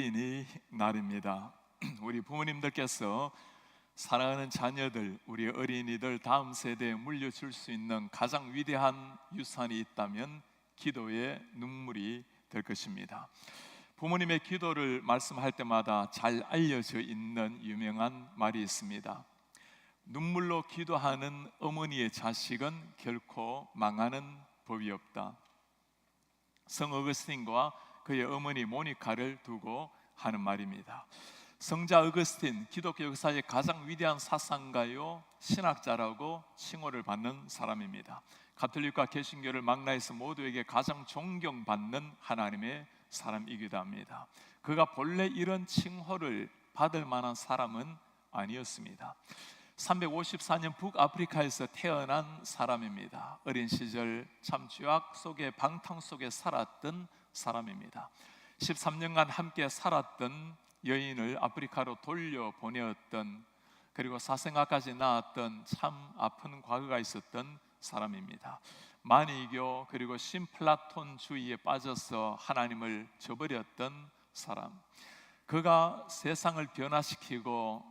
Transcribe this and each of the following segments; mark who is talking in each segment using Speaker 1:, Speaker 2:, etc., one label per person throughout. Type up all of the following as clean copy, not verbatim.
Speaker 1: 어린이날입니다. 우리 부모님들께서 사랑하는 자녀들, 우리 어린이들 다음 세대에 물려줄 수 있는 가장 위대한 유산이 있다면 기도의 눈물이 될 것입니다. 부모님의 기도를 말씀할 때마다 잘 알려져 있는 유명한 말이 있습니다. 눈물로 기도하는 어머니의 자식은 결코 망하는 법이 없다. 성 어거스틴과 그의 어머니 모니카를 두고 하는 말입니다. 성자 어거스틴, 기독교 역사의 가장 위대한 사상가요 신학자라고 칭호를 받는 사람입니다. 가톨릭과 개신교를 망라해서 모두에게 가장 존경받는 하나님의 사람이기도 합니다. 그가 본래 이런 칭호를 받을 만한 사람은 아니었습니다. 354년 북아프리카에서 태어난 사람입니다. 어린 시절 참 죄악 속에 방탕 속에 살았던 사람입니다. 13년간 함께 살았던 여인을 아프리카로 돌려보내었던, 그리고 사생아까지 낳았던 참 아픈 과거가 있었던 사람입니다. 만이교 그리고 신플라톤주의에 빠져서 하나님을 저버렸던 사람. 그가 세상을 변화시키고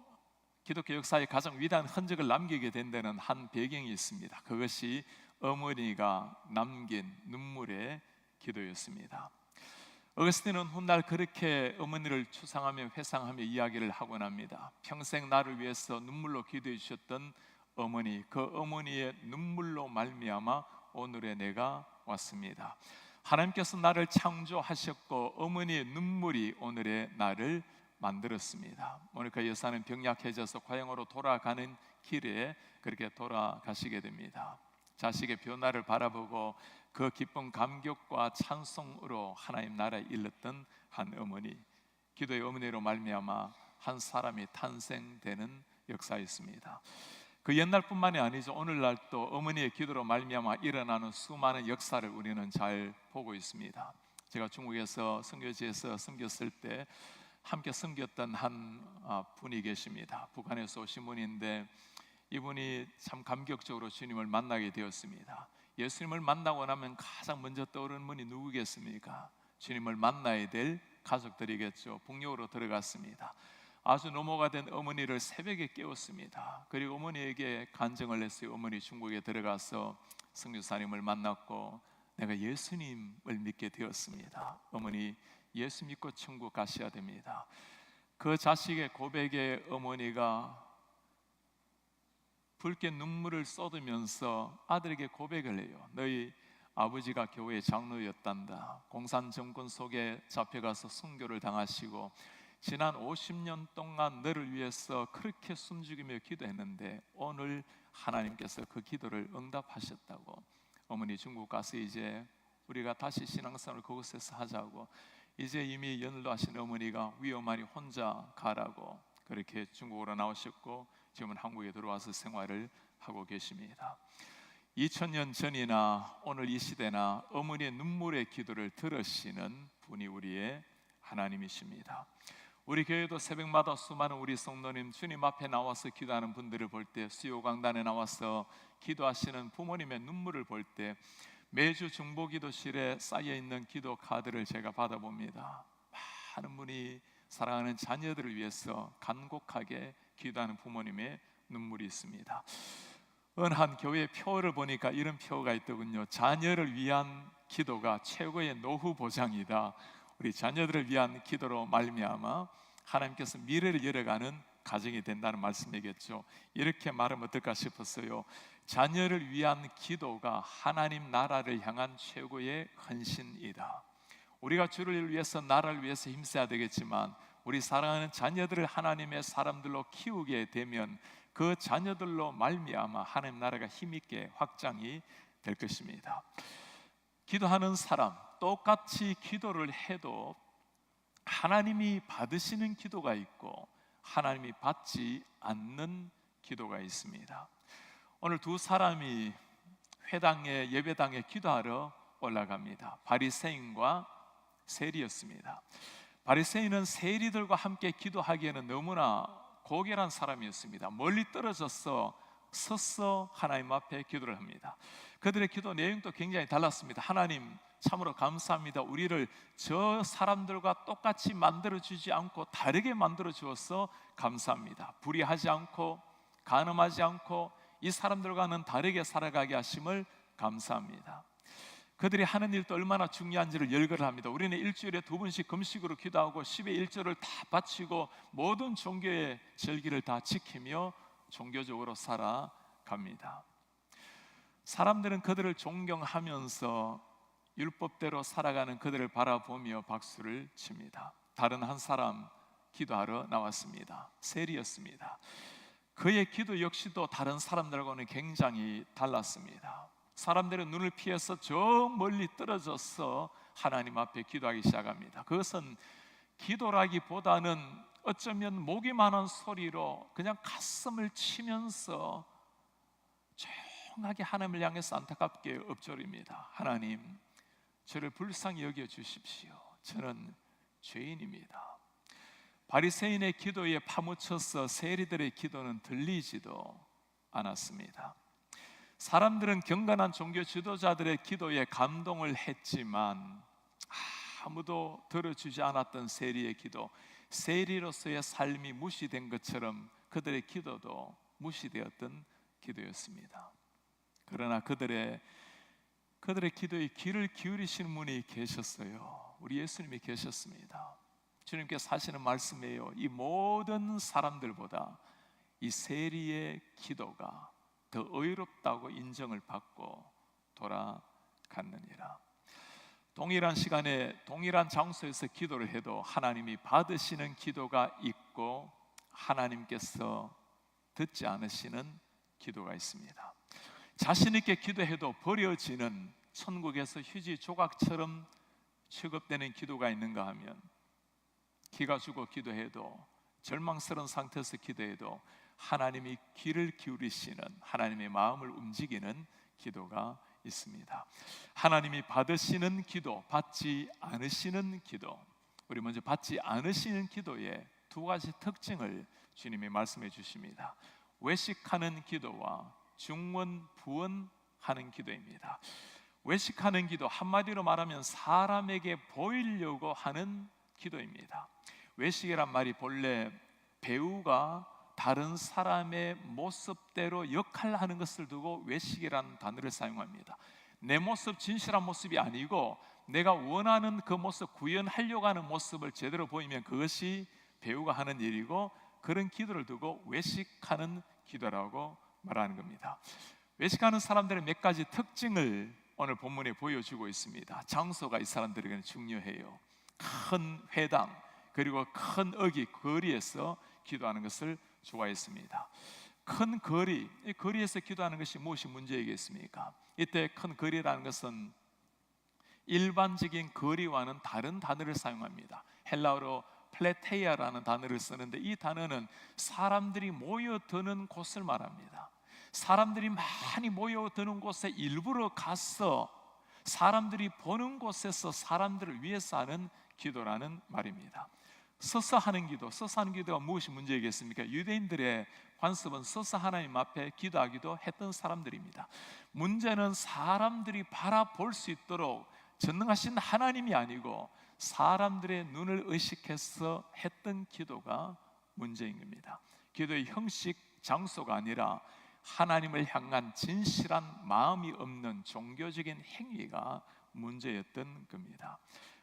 Speaker 1: 기독교 역사에 가장 위대한 흔적을 남기게 된 데는 한 배경이 있습니다. 그것이 어머니가 남긴 눈물의 기도였습니다. 어거스틴은 훗날 그렇게 어머니를 추상하며 회상하며 이야기를 하곤 합니다. 평생 나를 위해서 눈물로 기도해 주셨던 어머니, 그 어머니의 눈물로 말미암아 오늘의 내가 왔습니다. 하나님께서 나를 창조하셨고 어머니의 눈물이 오늘의 나를 만들었습니다. 모니카 여사는 병약해져서 고향으로 돌아가는 길에 그렇게 돌아가시게 됩니다. 자식의 변화를 바라보고 그 기쁜 감격과 찬송으로 하나님 나라에 일렀던 한 어머니, 기도의 어머니로 말미암아 한 사람이 탄생되는 역사였습니다. 그 옛날뿐만이 아니죠. 오늘날도 어머니의 기도로 말미암아 일어나는 수많은 역사를 우리는 잘 보고 있습니다. 제가 중국에서 선교지에서 섬겼을 때 함께 섬겼던 한 분이 계십니다. 북한에서 오신 분인데 이분이 참 감격적으로 주님을 만나게 되었습니다. 예수님을 만나고 나면 가장 먼저 떠오르는 분이 누구겠습니까? 주님을 만나야 될 가족들이겠죠. 북녘으로 들어갔습니다. 아주 노모가 된 어머니를 새벽에 깨웠습니다. 그리고 어머니에게 간증을 했어요. 어머니 중국에 들어가서 선교사님을 만났고 내가 예수님을 믿게 되었습니다. 어머니 예수 믿고 천국 가셔야 됩니다. 그 자식의 고백에 어머니가 붉게 눈물을 쏟으면서 아들에게 고백을 해요. 너희 아버지가 교회 장로였단다. 공산 정권 속에 잡혀가서 순교를 당하시고 지난 50년 동안 너를 위해서 그렇게 숨죽이며 기도했는데 오늘 하나님께서 그 기도를 응답하셨다고. 어머니 중국 가서 이제 우리가 다시 신앙생활을 그곳에서 하자고. 이제 이미 연로하신 어머니가 위험하니 혼자 가라고 그렇게 중국으로 나오셨고 지금은 한국에 들어와서 생활을 하고 계십니다. 2000년 전이나 오늘 이 시대나 어머니의 눈물의 기도를 들으시는 분이 우리의 하나님이십니다. 우리 교회도 새벽마다 수많은 우리 성도님 주님 앞에 나와서 기도하는 분들을 볼 때, 수요강단에 나와서 기도하시는 부모님의 눈물을 볼 때 매주 중보기도실에 쌓여있는 기도 카드를 제가 받아봅니다. 많은 분이 사랑하는 자녀들을 위해서 간곡하게 기도하는 부모님의 눈물이 있습니다. 어느 한 교회 표를 보니까 이런 표가 있더군요. 자녀를 위한 기도가 최고의 노후 보장이다. 우리 자녀들을 위한 기도로 말미암아 하나님께서 미래를 열어가는 가정이 된다는 말씀이겠죠. 이렇게 말하면 어떨까 싶었어요. 자녀를 위한 기도가 하나님 나라를 향한 최고의 헌신이다. 우리가 주를 위해서 나라를 위해서 힘써야 되겠지만 우리 사랑하는 자녀들을 하나님의 사람들로 키우게 되면 그 자녀들로 말미암아 하나님 나라가 힘있게 확장이 될 것입니다. 기도하는 사람, 똑같이 기도를 해도 하나님이 받으시는 기도가 있고 하나님이 받지 않는 기도가 있습니다. 오늘 두 사람이 회당에 예배당에 기도하러 올라갑니다. 바리새인과 세리였습니다. 바리새인은 세리들과 함께 기도하기에는 너무나 고결한 사람이었습니다. 멀리 떨어져서 서서 하나님 앞에 기도를 합니다. 그들의 기도 내용도 굉장히 달랐습니다. 하나님 참으로 감사합니다. 우리를 저 사람들과 똑같이 만들어주지 않고 다르게 만들어주어서 감사합니다. 불의하지 않고 간음하지 않고 이 사람들과는 다르게 살아가게 하심을 감사합니다. 그들이 하는 일도 얼마나 중요한지를 열거를 합니다. 우리는 일주일에 2번씩 금식으로 기도하고 10의 1조를 다 바치고 모든 종교의 절기를 다 지키며 종교적으로 살아갑니다. 사람들은 그들을 존경하면서 율법대로 살아가는 그들을 바라보며 박수를 칩니다. 다른 한 사람 기도하러 나왔습니다. 세리였습니다. 그의 기도 역시도 다른 사람들과는 굉장히 달랐습니다. 사람들은 눈을 피해서 저 멀리 떨어져서 하나님 앞에 기도하기 시작합니다. 그것은 기도라기보다는 어쩌면 목이만한 소리로 그냥 가슴을 치면서 조용하게 하나님을 향해서 안타깝게 읊조립니다. 하나님, 저를 불쌍히 여겨 주십시오. 저는 죄인입니다. 바리새인의 기도에 파묻혀서 세리들의 기도는 들리지도 않았습니다. 사람들은 경건한 종교 지도자들의 기도에 감동을 했지만 아무도 들어주지 않았던 세리의 기도, 세리로서의 삶이 무시된 것처럼 그들의 기도도 무시되었던 기도였습니다. 그러나 그들의 기도에 귀를 기울이시는 분이 계셨어요. 우리 예수님이 계셨습니다. 주님께서 하시는 말씀이에요. 이 모든 사람들보다 이 세리의 기도가 더 의롭다고 인정을 받고 돌아갔느니라. 동일한 시간에 동일한 장소에서 기도를 해도 하나님이 받으시는 기도가 있고 하나님께서 듣지 않으시는 기도가 있습니다. 자신 있게 기도해도 버려지는 천국에서 휴지 조각처럼 취급되는 기도가 있는가 하면, 기가 죽어 기도해도 절망스러운 상태에서 기도해도 하나님이 귀를 기울이시는, 하나님의 마음을 움직이는 기도가 있습니다. 하나님이 받으시는 기도, 받지 않으시는 기도. 우리 먼저 받지 않으시는 기도의 2가지 특징을 주님이 말씀해 주십니다. 외식하는 기도와 중원부원하는 기도입니다. 외식하는 기도, 한마디로 말하면 사람에게 보이려고 하는 기도입니다. 외식이란 말이 본래 배우가 다른 사람의 모습대로 역할하는 것을 두고 외식이라는 단어를 사용합니다. 내 모습, 진실한 모습이 아니고 내가 원하는 그 모습, 구현하려고 하는 모습을 제대로 보이면 그것이 배우가 하는 일이고, 그런 기도를 두고 외식하는 기도라고 말하는 겁니다. 외식하는 사람들의 몇 가지 특징을 오늘 본문에 보여주고 있습니다. 장소가 이 사람들에게는 중요해요. 큰 회당 그리고 큰 거리에서 기도하는 것을 좋아했습니다. 큰 거리, 이 거리에서 기도하는 것이 무엇이 문제이겠습니까? 이때 큰 거리라는 것은 일반적인 거리와는 다른 단어를 사용합니다. 헬라어로 플레테이아라는 단어를 쓰는데, 이 단어는 사람들이 모여드는 곳을 말합니다. 사람들이 많이 모여드는 곳에 일부러 가서 사람들이 보는 곳에서 사람들을 위해서 하는 기도라는 말입니다. 서서 하는 기도가 무엇이 문제이겠습니까? 유대인들의 관습은 서서 하나님 앞에 기도하기도 했던 사람들입니다. 문제는 사람들이 바라볼 수 있도록 전능하신 하나님이 아니고 사람들의 눈을 의식해서 했던 기도가 문제인 겁니다. 기도의 형식, 장소가 아니라 하나님을 향한 진실한 마음이 없는 종교적인 행위가 문제였던 겁니다.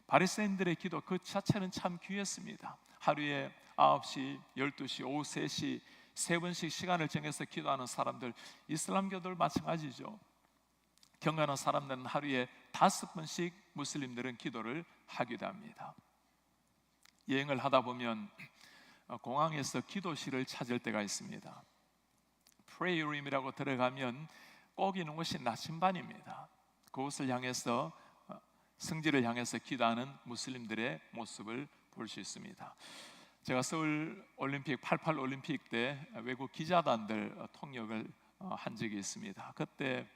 Speaker 1: 바리새인들의 기도 그 자체는 참 귀했습니다. 하루에 9시, 12시, 오후 3시 3번씩 시간을 정해서 기도하는 사람들, 이슬람교들 마찬가지죠. 경건한 사람들은 하루에 5번씩 무슬림들은 기도를 하기도 합니다. 여행을 하다 보면 공항에서 기도실을 찾을 때가 있습니다. Prayer room이라고 들어가면 꼭 있는 곳이 나침반입니다. 그곳을 향해서, 성지를 향해서 기도하는 무슬림들의 모습을 볼 수 있습니다. 제가 서울 올림픽 88 올림픽 때 외국 기자단들 통역을 한 적이 있습니다. 그때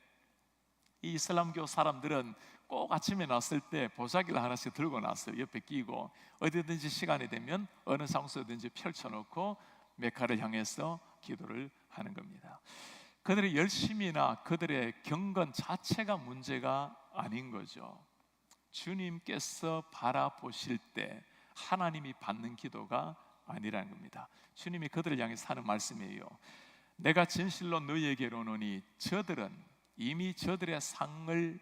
Speaker 1: 이 이슬람교 사람들은 꼭 아침에 났을 때 보자기를 하나씩 들고 났어요. 옆에 끼고 어디든지 시간이 되면 어느 장소든지 펼쳐놓고 메카를 향해서 기도를 하는 겁니다. 그들의 열심이나 그들의 경건 자체가 문제가 아닌 거죠. 주님께서 바라보실 때 하나님이 받는 기도가 아니라는 겁니다. 주님이 그들을 향해 하는 말씀이에요. 내가 진실로 너희에게로 오노니 저들은 이미 저들의 상을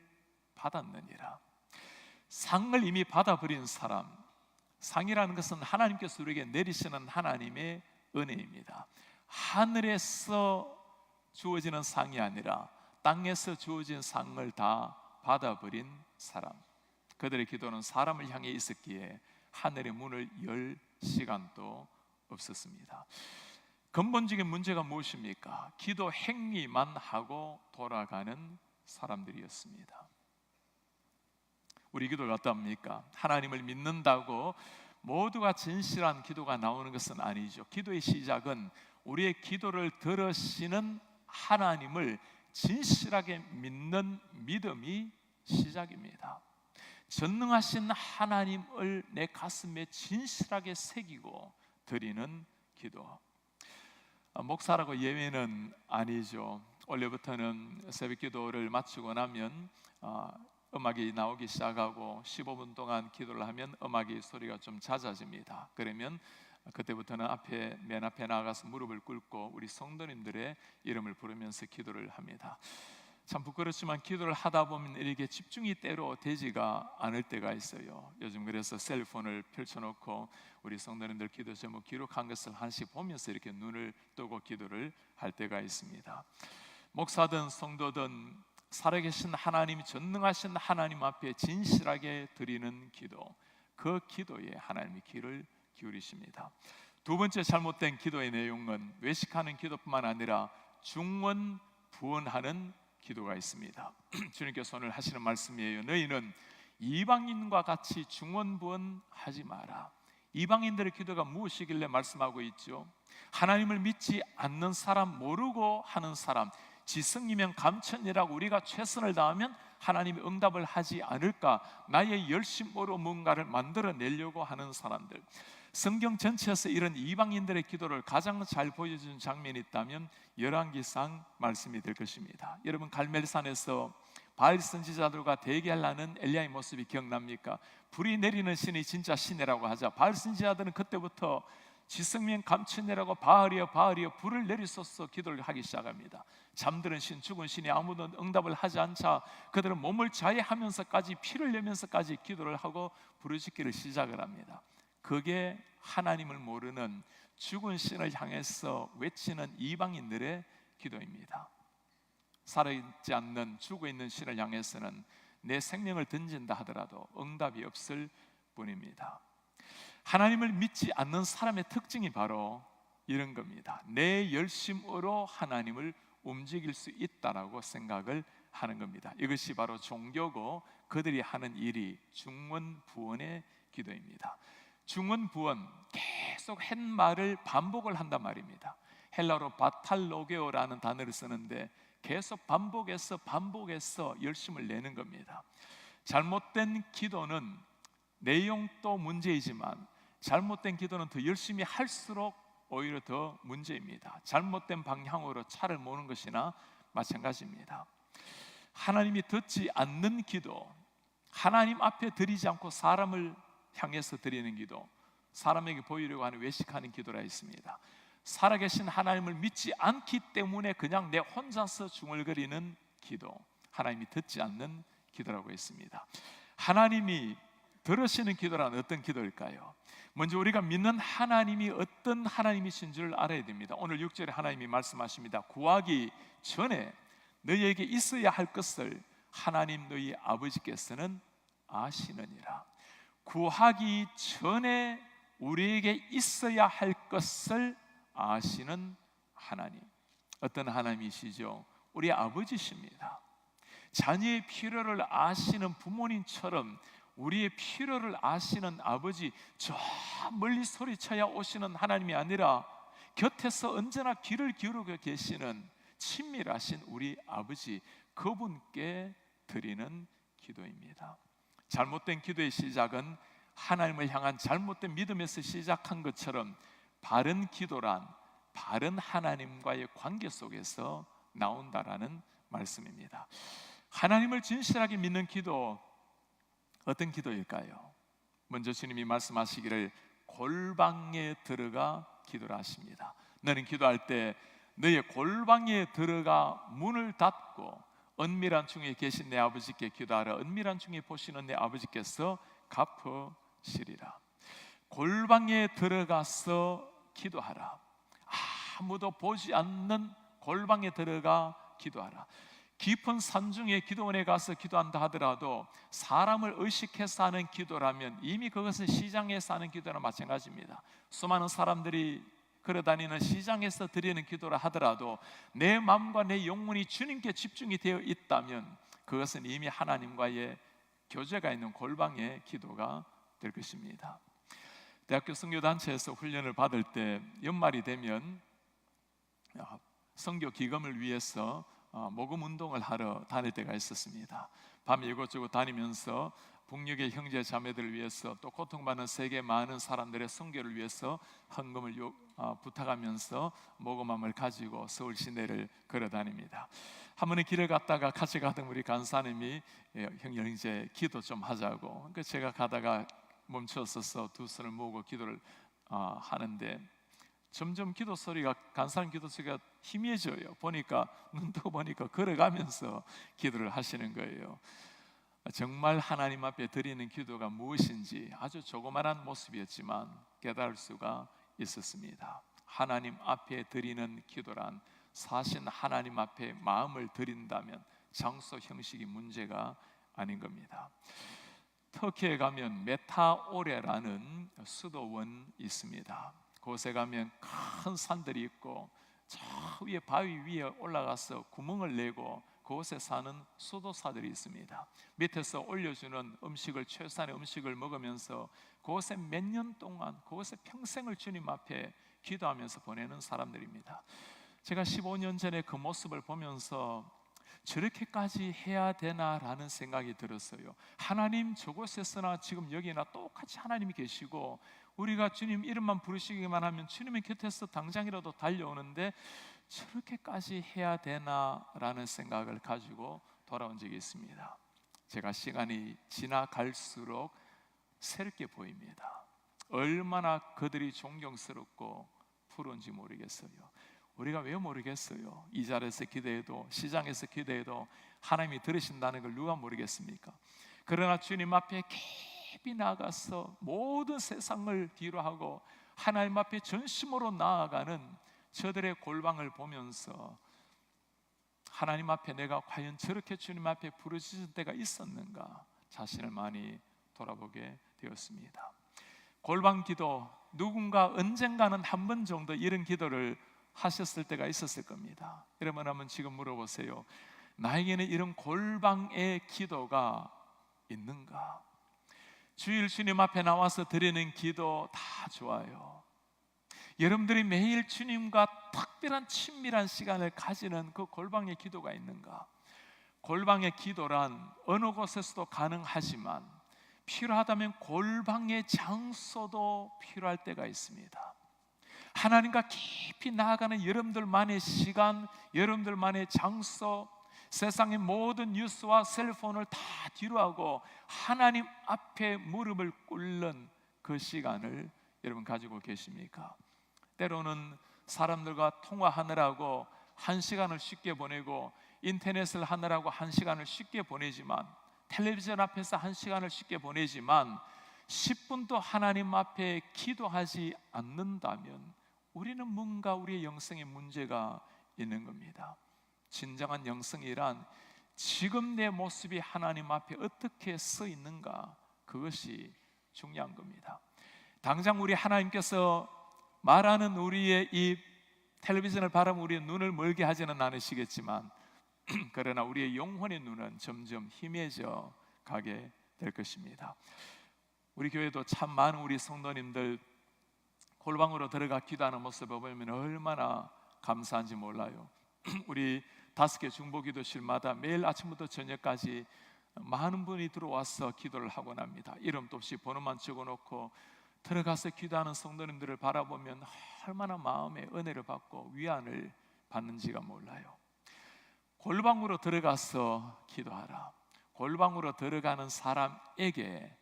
Speaker 1: 받았느니라. 상을 이미 받아버린 사람, 상이라는 것은 하나님께서 우리에게 내리시는 하나님의 은혜입니다. 하늘에서 주어지는 상이 아니라 땅에서 주어진 상을 다 받아버린 사람, 그들의 기도는 사람을 향해 있었기에 하늘의 문을 열 시간도 없었습니다. 근본적인 문제가 무엇입니까? 기도 행위만 하고 돌아가는 사람들이었습니다. 우리 기도가 어떻습니까? 하나님을 믿는다고 모두가 진실한 기도가 나오는 것은 아니죠. 기도의 시작은 우리의 기도를 들으시는 하나님을 진실하게 믿는 믿음이 시작입니다. 전능하신 하나님을 내 가슴에 진실하게 새기고 드리는 기도. 목사라고 예외는 아니죠. 원래부터는 새벽 기도를 마치고 나면 음악이 나오기 시작하고 15분 동안 기도를 하면 음악의 소리가 좀 잦아집니다. 그러면 그때부터는 맨 앞에 나가서 무릎을 꿇고 우리 성도님들의 이름을 부르면서 기도를 합니다. 참 부끄럽지만 기도를 하다 보면 이렇게 집중이 때로 되지가 않을 때가 있어요. 요즘 그래서 셀폰을 펼쳐놓고 우리 성도님들 기도 제목 기록한 것을 하나씩 보면서 이렇게 눈을 뜨고 기도를 할 때가 있습니다. 목사든 성도든 살아계신 하나님, 전능하신 하나님 앞에 진실하게 드리는 기도, 그 기도에 하나님이 귀를 기울이십니다. 두 번째 잘못된 기도의 내용은 외식하는 기도뿐만 아니라 중언부언하는 기도가 있습니다. 주님께서 오늘 하시는 말씀이에요. 너희는 이방인과 같이 중언부언하지 마라. 이방인들의 기도가 무엇이길래 말씀하고 있죠? 하나님을 믿지 않는 사람, 모르고 하는 사람, 지성이면 감천이라고 우리가 최선을 다하면 하나님이 응답을 하지 않을까, 나의 열심으로 뭔가를 만들어내려고 하는 사람들. 성경 전체에서 이런 이방인들의 기도를 가장 잘 보여준 장면이 있다면 열왕기상 말씀이 될 것입니다. 여러분, 갈멜산에서 바알 선지자들과 대기하려는 엘리야의 모습이 기억납니까? 불이 내리는 신이 진짜 신이라고 하자 바알 선지자들은 그때부터 지성면 감천이라고 바알이여 바알이여 불을 내리소서 기도를 하기 시작합니다. 잠드는 신, 죽은 신이 아무도 응답을 하지 않자 그들은 몸을 자해하면서까지 피를 내면서까지 기도를 하고 부르짖기를 시작을 합니다. 그게 하나님을 모르는 죽은 신을 향해서 외치는 이방인들의 기도입니다. 살아있지 않는 죽어있는 신을 향해서는 내 생명을 던진다 하더라도 응답이 없을 뿐입니다. 하나님을 믿지 않는 사람의 특징이 바로 이런 겁니다. 내 열심으로 하나님을 움직일 수 있다라고 생각을 하는 겁니다. 이것이 바로 종교고 그들이 하는 일이 중언부언의 기도입니다. 중언부언, 계속 한 말을 반복을 한단 말입니다. 헬라어로 바탈로게오라는 단어를 쓰는데 계속 반복해서 열심을 내는 겁니다. 잘못된 기도는 내용도 문제이지만 잘못된 기도는 더 열심히 할수록 오히려 더 문제입니다. 잘못된 방향으로 차를 모는 것이나 마찬가지입니다. 하나님이 듣지 않는 기도, 하나님 앞에 드리지 않고 사람을 향해서 드리는 기도, 사람에게 보이려고 하는 외식하는 기도라 있습니다. 살아계신 하나님을 믿지 않기 때문에 그냥 내 혼자서 중얼거리는 기도, 하나님이 듣지 않는 기도라고 했습니다. 하나님이 들으시는 기도란 어떤 기도일까요? 먼저 우리가 믿는 하나님이 어떤 하나님이신 줄 알아야 됩니다. 오늘 6절에 하나님이 말씀하십니다. 구하기 전에 너희에게 있어야 할 것을 하나님 너희 아버지께서는 아시느니라. 구하기 전에 우리에게 있어야 할 것을 아시는 하나님, 어떤 하나님이시죠? 우리 아버지십니다. 자녀의 필요를 아시는 부모님처럼 우리의 필요를 아시는 아버지, 저 멀리 소리쳐야 오시는 하나님이 아니라 곁에서 언제나 귀를 기울이고 계시는 친밀하신 우리 아버지, 그분께 드리는 기도입니다. 잘못된 기도의 시작은 하나님을 향한 잘못된 믿음에서 시작한 것처럼 바른 기도란 바른 하나님과의 관계 속에서 나온다라는 말씀입니다. 하나님을 진실하게 믿는 기도, 어떤 기도일까요? 먼저 주님이 말씀하시기를 골방에 들어가 기도를 하십니다. 너는 기도할 때 너의 골방에 들어가 문을 닫고 은밀한 중에 계신 내 아버지께 기도하라. 은밀한 중에 보시는 내 아버지께서 갚으시리라. 골방에 들어가서 기도하라. 아무도 보지 않는 골방에 들어가 기도하라. 깊은 산중에 기도원에 가서 기도한다 하더라도 사람을 의식해서 하는 기도라면 이미 그것은 시장에서 하는 기도나 마찬가지입니다. 수많은 사람들이 걸어다니는 시장에서 드리는 기도라 하더라도 내 마음과 내 영혼이 주님께 집중이 되어 있다면 그것은 이미 하나님과의 교제가 있는 골방의 기도가 될 것입니다. 대학교 선교단체에서 훈련을 받을 때 연말이 되면 선교 기금을 위해서 모금 운동을 하러 다닐 때가 있었습니다. 밤에 이곳저곳 다니면서 북녘의 형제 자매들을 위해서 또 고통받는 세계 많은 사람들의 선교를 위해서 헌금을 부탁하면서 모금함을 가지고 서울 시내를 걸어 다닙니다. 한 번은 길을 갔다가 같이 가던 우리 간사님이 형제 기도 좀 하자고, 제가 가다가 멈췄어서 두 손을 모으고 기도를 하는데 점점 기도 소리가, 간사님 기도 소리가 희미해져요. 눈 뜨고 보니까 걸어가면서 기도를 하시는 거예요. 정말 하나님 앞에 드리는 기도가 무엇인지 아주 조그만한 모습이었지만 깨달을 수가 있었습니다. 하나님 앞에 드리는 기도란 사실 하나님 앞에 마음을 드린다면 장소 형식이 문제가 아닌 겁니다. 터키에 가면 메타오레라는 수도원이 있습니다. 그곳에 가면 큰 산들이 있고 저 위에 바위 위에 올라가서 구멍을 내고 그곳에 사는 수도사들이 있습니다. 밑에서 올려주는 음식을, 최소한의 음식을 먹으면서 그곳에 몇 년 동안, 그곳에 평생을 주님 앞에 기도하면서 보내는 사람들입니다. 제가 15년 전에 그 모습을 보면서 저렇게까지 해야 되나라는 생각이 들었어요. 하나님, 저곳에서나 지금 여기나 똑같이 하나님이 계시고 우리가 주님 이름만 부르시기만 하면 주님의 곁에서 당장이라도 달려오는데 저렇게까지 해야 되나라는 생각을 가지고 돌아온 적이 있습니다. 제가 시간이 지나갈수록 새롭게 보입니다. 얼마나 그들이 존경스럽고 부러운지 모르겠어요. 우리가 왜 모르겠어요? 이 자리에서 기도해도, 시장에서 기도해도 하나님이 들으신다는 걸 누가 모르겠습니까? 그러나 주님 앞에 깊이 나가서 모든 세상을 뒤로 하고 하나님 앞에 전심으로 나아가는 저들의 골방을 보면서 하나님 앞에 내가 과연 저렇게 주님 앞에 부르짖은 때가 있었는가 자신을 많이 돌아보게 되었습니다. 골방 기도, 누군가 언젠가는 한 번 정도 이런 기도를 하셨을 때가 있었을 겁니다. 여러분 한번 지금 물어보세요. 나에게는 이런 골방의 기도가 있는가? 주일 주님 앞에 나와서 드리는 기도 다 좋아요. 여러분들이 매일 주님과 특별한 친밀한 시간을 가지는 그 골방의 기도가 있는가? 골방의 기도란 어느 곳에서도 가능하지만 필요하다면 골방의 장소도 필요할 때가 있습니다. 하나님과 깊이 나아가는 여러분들만의 시간, 여러분들만의 장소, 세상의 모든 뉴스와 셀폰을 다 뒤로하고 하나님 앞에 무릎을 꿇는 그 시간을 여러분 가지고 계십니까? 때로는 사람들과 통화하느라고 1시간을 쉽게 보내고 인터넷을 하느라고 1시간을 쉽게 보내지만, 텔레비전 앞에서 1시간을 쉽게 보내지만 10분도 하나님 앞에 기도하지 않는다면 우리는 뭔가 우리의 영성에 문제가 있는 겁니다. 진정한 영성이란 지금 내 모습이 하나님 앞에 어떻게 서 있는가, 그것이 중요한 겁니다. 당장 우리 하나님께서 말하는 우리의 이 텔레비전을 바라보면 우리의 눈을 멀게 하지는 않으시겠지만 그러나 우리의 영혼의 눈은 점점 희미해져 가게 될 것입니다. 우리 교회도 참 많은 우리 성도님들 골방으로 들어가 기도하는 모습을 보면 얼마나 감사한지 몰라요. 우리 5개 중보기도실마다 매일 아침부터 저녁까지 많은 분이 들어와서 기도를 하곤 합니다. 이름도 없이 번호만 적어놓고 들어가서 기도하는 성도님들을 바라보면 얼마나 마음의 은혜를 받고 위안을 받는지가 몰라요. 골방으로 들어가서 기도하라. 골방으로 들어가는 사람에게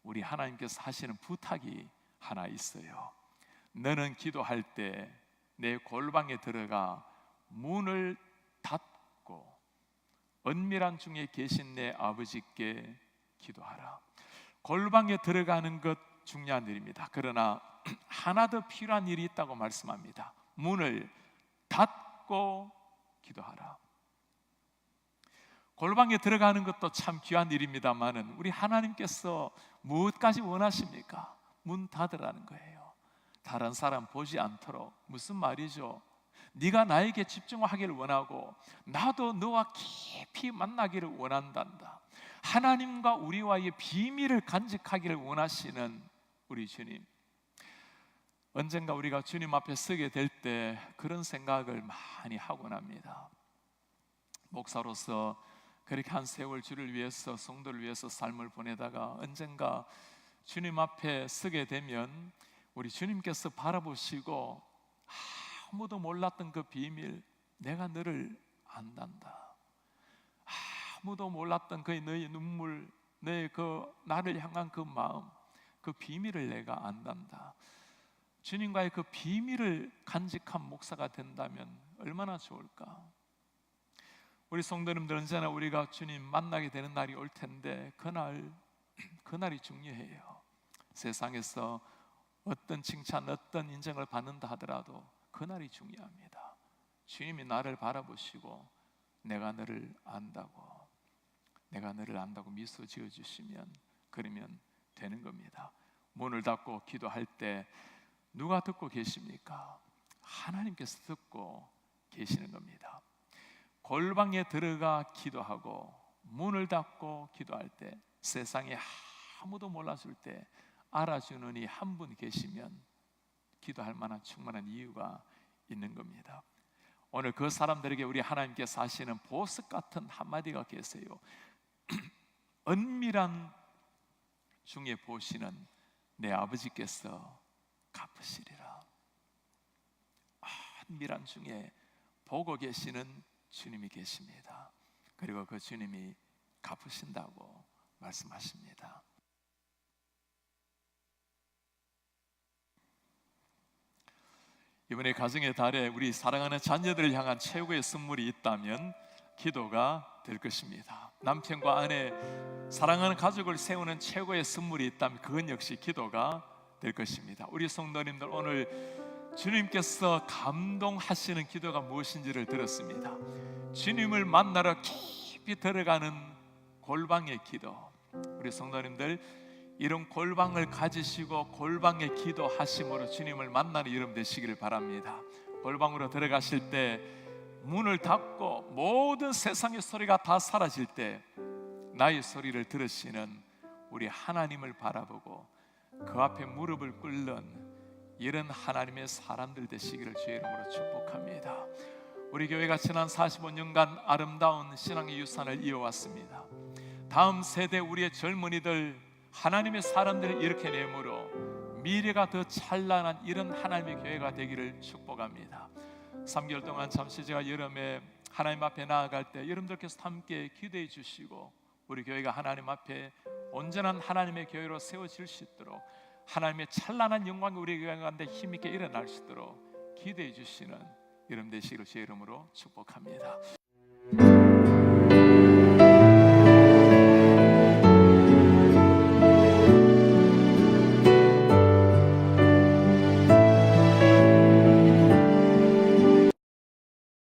Speaker 1: 우리 하나님께서 하시는 부탁이 하나 있어요. 너는 기도할 때 내 골방에 들어가 문을 닫고 은밀한 중에 계신 내 아버지께 기도하라. 골방에 들어가는 것 중요한 일입니다. 그러나 하나 더 필요한 일이 있다고 말씀합니다. 문을 닫고 기도하라. 골방에 들어가는 것도 참 귀한 일입니다만은 우리 하나님께서 무엇까지 원하십니까? 문 닫으라는 거예요. 다른 사람 보지 않도록. 무슨 말이죠? 네가 나에게 집중하기를 원하고 나도 너와 깊이 만나기를 원한단다. 하나님과 우리와의 비밀을 간직하기를 원하시는 우리 주님. 언젠가 우리가 주님 앞에 서게 될 때 그런 생각을 많이 하곤 합니다. 목사로서 그렇게 한 세월 주를 위해서, 성도를 위해서 삶을 보내다가 언젠가 주님 앞에 서게 되면 우리 주님께서 바라보시고 아무도 몰랐던 그 비밀, 내가 너를 안단다. 아무도 몰랐던 그 너의 눈물, 너의 그 나를 향한 그 마음, 그 비밀을 내가 안단다. 주님과의 그 비밀을 간직한 목사가 된다면 얼마나 좋을까? 우리 성도님들, 언제나 우리가 주님 만나게 되는 날이 올 텐데 그날이 중요해요. 세상에서 어떤 칭찬, 어떤 인정을 받는다 하더라도 그날이 중요합니다. 주님이 나를 바라보시고 내가 너를 안다고 미소 지어주시면 그러면 되는 겁니다. 문을 닫고 기도할 때 누가 듣고 계십니까? 하나님께서 듣고 계시는 겁니다. 골방에 들어가 기도하고 문을 닫고 기도할 때, 세상에 아무도 몰라줄 때 알아주는 이 한 분 계시면 기도할 만한 충분한 이유가 있는 겁니다. 오늘 그 사람들에게 우리 하나님께서 하시는 보석 같은 한마디가 계세요. 은밀한 중에 보시는 내 아버지께서 갚으시리라. 은밀한 중에 보고 계시는 주님이 계십니다. 그리고 그 주님이 갚으신다고 말씀하십니다. 이번에 가정의 달에 우리 사랑하는 자녀들을 향한 최고의 선물이 있다면 기도가 될 것입니다. 남편과 아내, 사랑하는 가족을 세우는 최고의 선물이 있다면 그건 역시 기도가 될 것입니다. 우리 성도님들, 오늘 주님께서 감동하시는 기도가 무엇인지를 들었습니다. 주님을 만나러 깊이 들어가는 골방의 기도. 우리 성도님들, 이런 골방을 가지시고 골방에 기도하심으로 주님을 만나는 여러분 되시기를 바랍니다. 골방으로 들어가실 때 문을 닫고 모든 세상의 소리가 다 사라질 때 나의 소리를 들으시는 우리 하나님을 바라보고 그 앞에 무릎을 꿇는 이런 하나님의 사람들 되시기를 주의 이름으로 축복합니다. 우리 교회가 지난 45년간 아름다운 신앙의 유산을 이어왔습니다. 다음 세대 우리의 젊은이들 하나님의 사람들을 이렇게 내므로 미래가 더 찬란한 이런 하나님의 교회가 되기를 축복합니다. 3개월 동안 잠시 제가 여름에 하나님 앞에 나아갈 때 여러분들께서 함께 기도해 주시고 우리 교회가 하나님 앞에 온전한 하나님의 교회로 세워질 수 있도록 하나님의 찬란한 영광이 우리 교회 가운데 힘있게 일어날 수 있도록 기도해 주시는 여러분 되시기를 주의 이름으로 축복합니다.